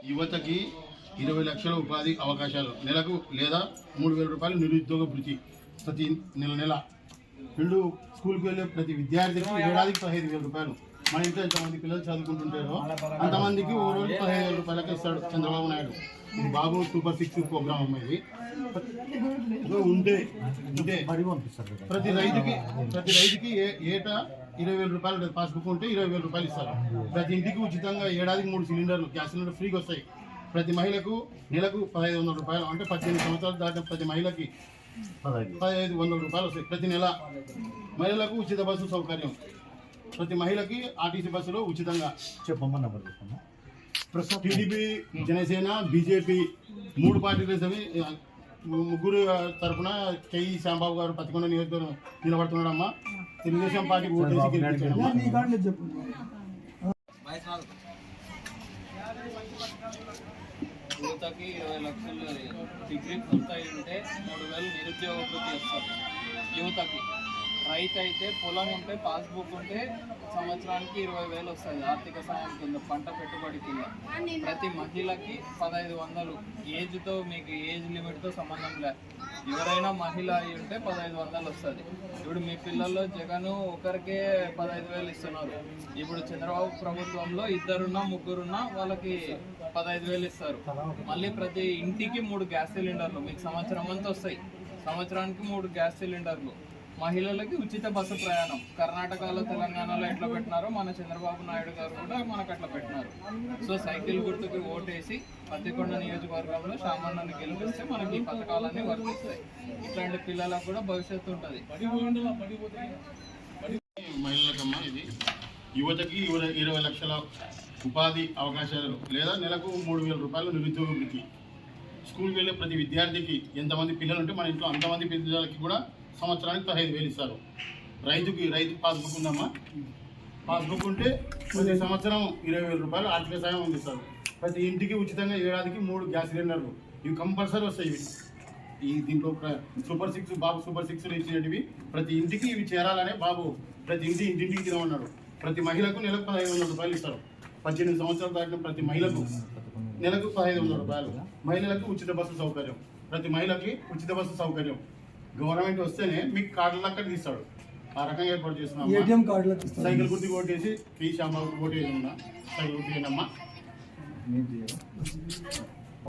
యువతకి 20 లక్షల ఉపాధి అవకాశాలు నెలకు లేదా 3,000 రూపాయలు నిరుద్యోగ భృతి ప్రతి నెల రెండు స్కూల్కి వెళ్ళే ప్రతి విద్యార్థికి ఏడాదికి 15,000 రూపాయలు. మన ఇంట్లో ఎంతమంది పిల్లలు చదువుకుంటుంటారో అంతమందికి ఓ రోజు 15,000 రూపాయలకి ఇస్తాడు చంద్రబాబు నాయుడు. ఇది బాబు సూపర్ 6 ప్రోగ్రామ్ అమ్మేది ఉంటే ప్రతి రైతుకి ఏటా 20,000 రూపాయలు పాస్బుక్ ఉంటే 20,000 రూపాయలు ఇస్తారు. ప్రతి ఇంటికి ఉచితంగా ఏడాదికి 3 సిలిండర్లు గ్యాస్ సిలిండర్ ఫ్రీగా వస్తాయి. ప్రతి మహిళకు నెలకు 1,500 రూపాయలు, అంటే 18 సంవత్సరాలు దాటిన ప్రతి మహిళకి 1,500 రూపాయలు వస్తాయి ప్రతి నెల. మహిళలకు ఉచిత బస్సు సౌకర్యం, ప్రతి మహిళకి ఆర్టీసీ బస్సులో ఉచితంగా. టీడీపీ, జనసేన, బీజేపీ 3 పార్టీలు ముగ్గురు తరఫున కెఈ శ్యాంబాబు గారు పత్తికొండ నియోజకవర్గం నిలబడుతున్నాడమ్మా. తెలుగుదేశం పార్టీకి ఓటేసి గెలిపించాడమ్మా. యువతకి 20 లక్షలు డిగ్రీ పూర్తయి ఉంటే 3,000 నిరుద్యోగ వృత్తి వస్తారు యువతకి. రైతు అయితే పొలం ఉంటే పాస్బుక్ ఉంటే సంవత్సరానికి 20,000 వస్తుంది ఆర్థిక సాయం కింద, పంట పెట్టుబడి కింద. ప్రతి మహిళకి 1,500. ఏజ్తో మీకు ఏజ్ లిమిట్తో సంబంధం లేదు, ఎవరైనా మహిళ అయి ఉంటే 1,500 వస్తుంది. ఇప్పుడు మీ పిల్లల్లో జగన్ ఒకరికే 15,000 ఇస్తున్నారు. ఇప్పుడు చంద్రబాబు ప్రభుత్వంలో 2 ముగ్గురున్నా వాళ్ళకి 15,000 ఇస్తారు. మళ్ళీ ప్రతి ఇంటికి 3 గ్యాస్ సిలిండర్లు మీకు సంవత్సరం అంతా వస్తాయి. సంవత్సరానికి 3 గ్యాస్ సిలిండర్లు. మహిళలకి ఉచిత బస్సు ప్రయాణం. కర్ణాటకలో, తెలంగాణలో ఎట్లా పెట్టినారో మన చంద్రబాబు నాయుడు గారు కూడా మనకు అట్లా పెట్టినారు. సో సైకిల్ గుర్తుకి ఓటేసి పత్తికొండ నియోజకవర్గంలో శామన్నని గెలిపిస్తే మనకి ఈ పథకాలన్నీ వర్తిస్తాయి. ఇట్లాంటి పిల్లలకు కూడా భవిష్యత్తు ఉంటుంది. మహిళలకమ్మా ఇది యువతకి 20 లక్షల ఉపాధి అవకాశాలు లేదా నెలకు 3,000 రూపాయలు నిరుద్యోగ వృత్తి. స్కూల్కి వెళ్ళే ప్రతి విద్యార్థికి ఎంతమంది పిల్లలు ఉంటే మన ఇంట్లో అంతమంది పిల్లలకి కూడా సంవత్సరానికి 15,000 ఇస్తారు. రైతు పాస్బుక్ ఉందమ్మా. పాస్బుక్ ఉంటే ప్రతి సంవత్సరం 20,000 రూపాయలు ఆర్థిక సాయం అందిస్తారు. ప్రతి ఇంటికి ఉచితంగా ఏడాదికి 3 గ్యాస్ సిలిండర్లు ఇవి కంపల్సరీ వస్తాయి. ఈ దీంట్లో సూపర్ 6 బాబు సూపర్ 6 ఇచ్చినవి ప్రతి ఇంటికి ఇవి చేరాలనే బాబు ప్రతి ఇంటింటికి తినమన్నాడు. ప్రతి మహిళకు నెలకు 1,500 రూపాయలు ఇస్తారు. 18 సంవత్సరాలు దాటిన ప్రతి మహిళకు నెలకు 1,500 రూపాయలు. మహిళలకు ఉచిత బస్సు సౌకర్యం, ప్రతి మహిళకి ఉచిత బస్సు సౌకర్యం. గవర్నమెంట్ వస్తేనే మీకు కార్డులు అక్కడ తీస్తాడు. ఆ రకంగా ఏర్పాటు చేస్తున్నాం. సైకిల్ గుర్తు ఓటేసి కెఈ శ్యాంబాబు ఓటేసి ఉన్నా. సైకిల్ గుర్తు అమ్మా.